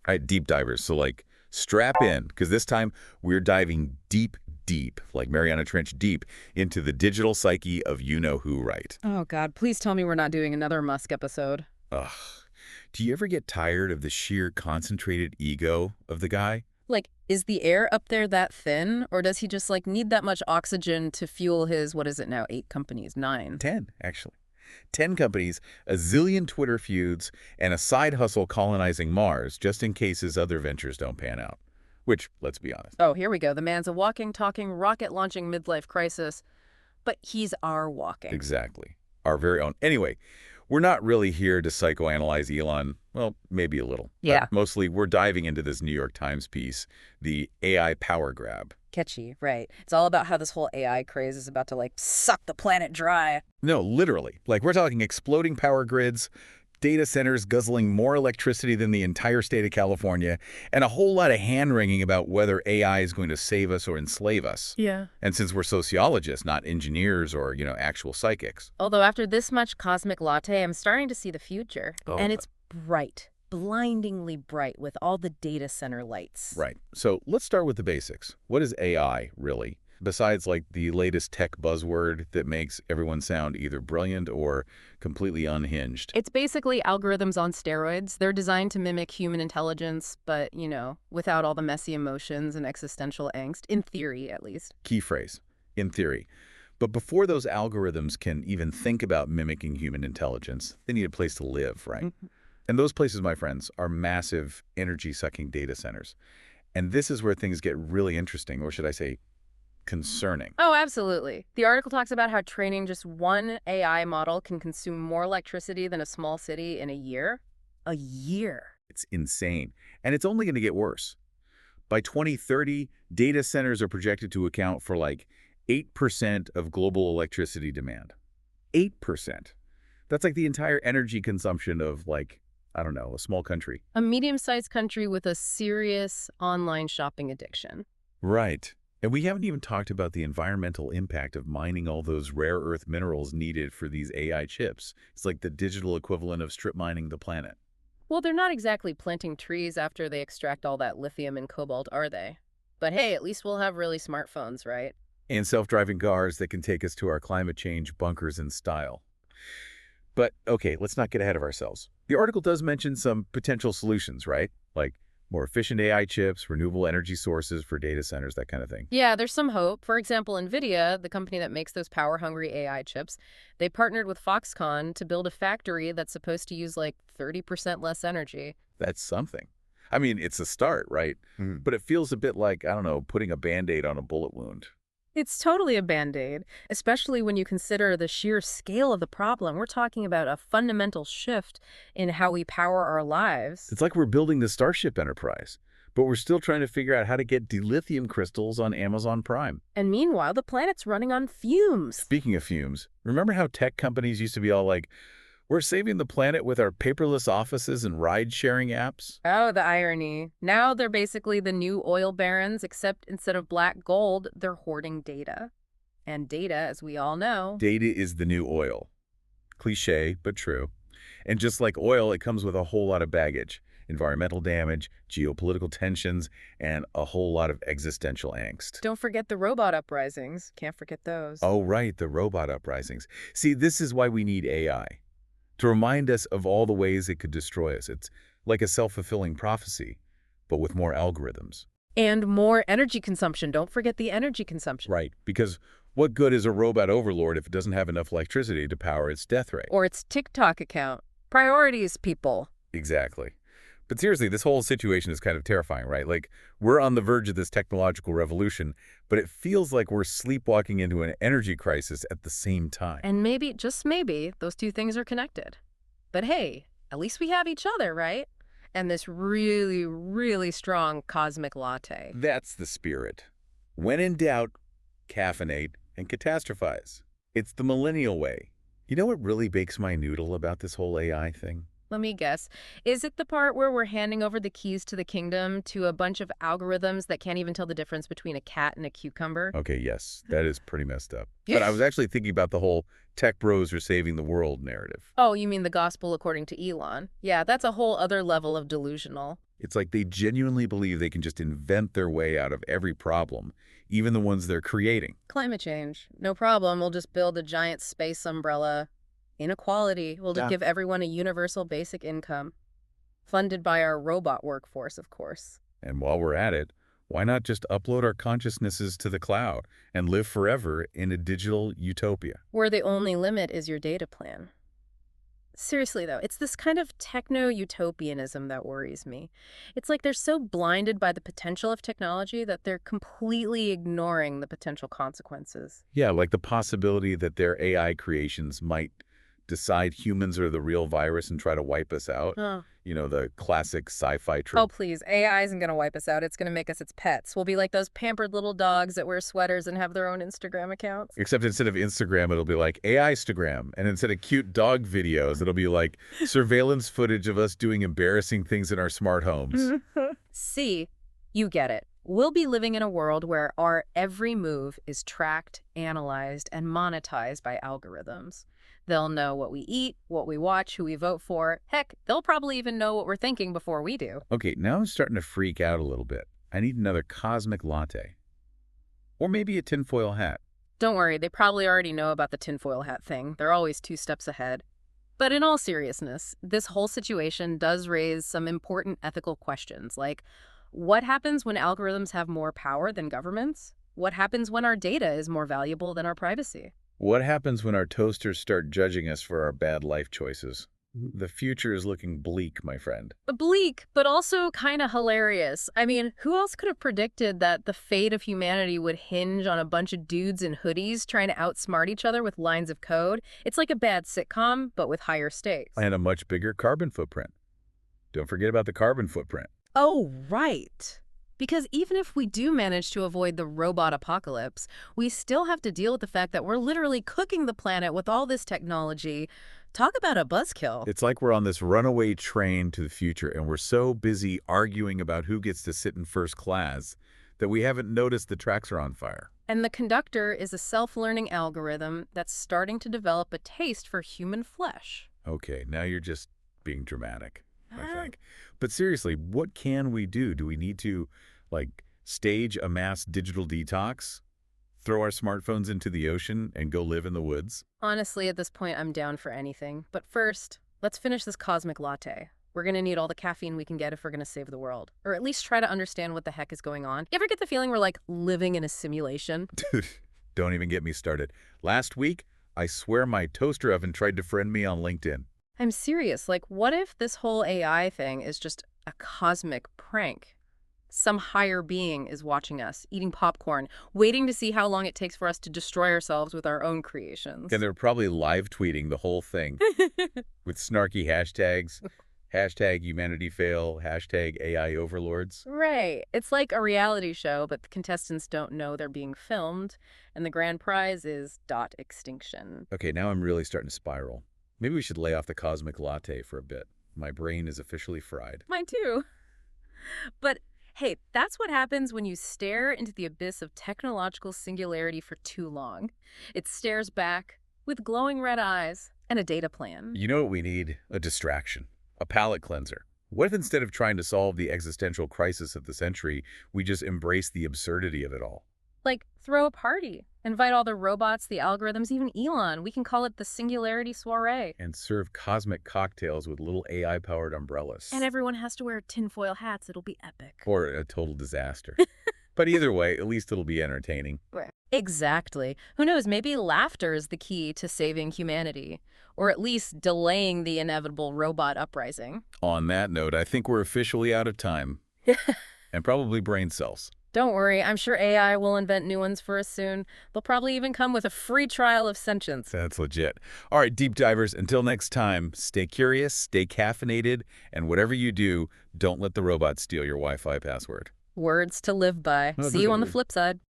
All right, deep divers. So, like, strap in, because this time we're diving deep, deep, like Mariana Trench deep, into the digital psyche of you-know-who, right? Oh, God, please tell me we're not doing another Musk episode. Ugh. Do you ever get tired of the sheer concentrated ego of the guy? Like, is the air up there that thin, or does he just, like, need that much oxygen to fuel his, what is it now, 8 companies, 9? 10, actually. 10 companies, a zillion Twitter feuds, and a side hustle colonizing Mars just in case his other ventures don't pan out. Which, let's be honest. Oh, here we go. The man's a walking, talking, rocket-launching midlife crisis. But he's our walking. Exactly. Our very own. Anyway, we're not really here to psychoanalyze Elon. Well, maybe a little. Yeah. But mostly, we're diving into this New York Times piece, the AI power grab. Catchy, right. It's all about how this whole AI craze is about to, like, suck the planet dry. No, literally. Like, we're talking exploding power grids, data centers guzzling more electricity than the entire state of California, and a whole lot of hand-wringing about whether AI is going to save us or enslave us. Yeah. And since we're sociologists, not engineers or, actual psychics. Although after this much cosmic latte, I'm starting to see the future. Oh, and it's bright, blindingly bright with all the data center lights. Right. So let's start with the basics. What is AI, really? Besides, like, the latest tech buzzword that makes everyone sound either brilliant or completely unhinged. It's basically algorithms on steroids. They're designed to mimic human intelligence, but, without all the messy emotions and existential angst, in theory, at least. Key phrase, in theory. But before those algorithms can even think about mimicking human intelligence, they need a place to live, right? Mm-hmm. And those places, my friends, are massive energy-sucking data centers. And this is where things get really interesting, or should I say, concerning. Oh, absolutely. The article talks about how training just one AI model can consume more electricity than a small city in a year. A year. It's insane. And it's only going to get worse. By 2030, data centers are projected to account for like 8% of global electricity demand. 8%. That's like the entire energy consumption of, like, I don't know, a small country. A medium-sized country with a serious online shopping addiction. Right. And we haven't even talked about the environmental impact of mining all those rare earth minerals needed for these AI chips. It's like the digital equivalent of strip mining the planet. Well, they're not exactly planting trees after they extract all that lithium and cobalt, are they? But hey, at least we'll have really smartphones, right? And self-driving cars that can take us to our climate change bunkers in style. But, okay, let's not get ahead of ourselves. The article does mention some potential solutions, right? Like more efficient AI chips, renewable energy sources for data centers, that kind of thing. Yeah, there's some hope. For example, Nvidia, the company that makes those power-hungry AI chips, they partnered with Foxconn to build a factory that's supposed to use like 30% less energy. That's something. I mean, it's a start, right? But it feels a bit like, I don't know, putting a Band-Aid on a bullet wound. It's totally a Band-Aid, especially when you consider the sheer scale of the problem. We're talking about a fundamental shift in how we power our lives. It's like we're building the Starship Enterprise, but we're still trying to figure out how to get dilithium crystals on Amazon Prime. And meanwhile, the planet's running on fumes. Speaking of fumes, remember how tech companies used to be all like, we're saving the planet with our paperless offices and ride-sharing apps? Oh, the irony. Now they're basically the new oil barons, except instead of black gold, they're hoarding data. And data, as we all know... Data is the new oil. Cliché, but true. And just like oil, it comes with a whole lot of baggage. Environmental damage, geopolitical tensions, and a whole lot of existential angst. Don't forget the robot uprisings. Can't forget those. Oh, right, the robot uprisings. See, this is why we need AI. To remind us of all the ways it could destroy us. It's like a self-fulfilling prophecy, but with more algorithms. And more energy consumption. Don't forget the energy consumption. Right, because what good is a robot overlord if it doesn't have enough electricity to power its death ray? Or its TikTok account. Priorities, people. Exactly. But seriously, this whole situation is kind of terrifying, right? Like, we're on the verge of this technological revolution, but it feels like we're sleepwalking into an energy crisis at the same time. And maybe, just maybe, those two things are connected. But hey, at least we have each other, right? And this really, really strong cosmic latte. That's the spirit. When in doubt, caffeinate and catastrophize. It's the millennial way. You know what really bakes my noodle about this whole AI thing? Let me guess. Is it the part where we're handing over the keys to the kingdom to a bunch of algorithms that can't even tell the difference between a cat and a cucumber? Okay, yes, that is pretty messed up. But I was actually thinking about the whole tech bros are saving the world narrative. Oh, you mean the gospel according to Elon? Yeah, that's a whole other level of delusional. It's like they genuinely believe they can just invent their way out of every problem, even the ones they're creating. Climate change. No problem. We'll just build a giant space umbrella. Inequality. We'll just Yeah. give everyone a universal basic income. Funded by our robot workforce, of course. And while we're at it, why not just upload our consciousnesses to the cloud and live forever in a digital utopia? Where the only limit is your data plan. Seriously, though, it's this kind of techno-utopianism that worries me. It's like they're so blinded by the potential of technology that they're completely ignoring the potential consequences. Yeah, like the possibility that their AI creations might decide humans are the real virus and try to wipe us out. Oh. You know, the classic sci-fi Oh, trope. please. AI isn't going to wipe us out. It's going to make us its pets. We'll be like those pampered little dogs that wear sweaters and have their own Instagram accounts. Except instead of Instagram, it'll be like AI-stagram. And instead of cute dog videos, it'll be like surveillance footage of us doing embarrassing things in our smart homes. See, you get it. We'll be living in a world where our every move is tracked, analyzed, and monetized by algorithms. They'll know what we eat, what we watch, who we vote for. Heck, they'll probably even know what we're thinking before we do. Okay, now I'm starting to freak out a little bit. I need another cosmic latte. Or maybe a tinfoil hat. Don't worry, they probably already know about the tinfoil hat thing. They're always 2 steps ahead. But in all seriousness, this whole situation does raise some important ethical questions, like what happens when algorithms have more power than governments? What happens when our data is more valuable than our privacy? What happens when our toasters start judging us for our bad life choices? The future is looking bleak, my friend. Bleak, but also kind of hilarious. I mean, who else could have predicted that the fate of humanity would hinge on a bunch of dudes in hoodies trying to outsmart each other with lines of code? It's like a bad sitcom, but with higher stakes. And a much bigger carbon footprint. Don't forget about the carbon footprint. Oh, right. Because even if we do manage to avoid the robot apocalypse, we still have to deal with the fact that we're literally cooking the planet with all this technology. Talk about a buzzkill. It's like we're on this runaway train to the future, and we're so busy arguing about who gets to sit in first class that we haven't noticed the tracks are on fire. And the conductor is a self-learning algorithm that's starting to develop a taste for human flesh. Okay, now you're just being dramatic, I think. But seriously, what can we do? Do we need to, like, stage a mass digital detox? Throw our smartphones into the ocean and go live in the woods? Honestly, at this point, I'm down for anything. But first, let's finish this cosmic latte. We're going to need all the caffeine we can get if we're going to save the world. Or at least try to understand what the heck is going on. You ever get the feeling we're, like, living in a simulation? Dude, don't even get me started. Last week, I swear my toaster oven tried to friend me on LinkedIn. I'm serious. Like, what if this whole AI thing is just a cosmic prank? Some higher being is watching us, eating popcorn, waiting to see how long it takes for us to destroy ourselves with our own creations. And they're probably live tweeting the whole thing with snarky hashtags. Hashtag humanity fail, hashtag AI overlords. Right. It's like a reality show, but the contestants don't know they're being filmed, and the grand prize is dot extinction. Okay, now I'm really starting to spiral. Maybe we should lay off the cosmic latte for a bit. My brain is officially fried. Mine too. But hey, that's what happens when you stare into the abyss of technological singularity for too long. It stares back with glowing red eyes and a data plan. You know what we need? A distraction. A palate cleanser. What if instead of trying to solve the existential crisis of the century, we just embrace the absurdity of it all? Like, throw a party. Invite all the robots, the algorithms, even Elon. We can call it the Singularity Soiree. And serve cosmic cocktails with little AI-powered umbrellas. And everyone has to wear tinfoil hats. It'll be epic. Or a total disaster. But either way, at least it'll be entertaining. Exactly. Who knows, maybe laughter is the key to saving humanity. Or at least delaying the inevitable robot uprising. On that note, I think we're officially out of time. And probably brain cells. Don't worry, I'm sure AI will invent new ones for us soon. They'll probably even come with a free trial of sentience. That's legit. All right, deep divers, until next time, stay curious, stay caffeinated, and whatever you do, don't let the robot steal your Wi-Fi password. Words to live by. See you on the flip side.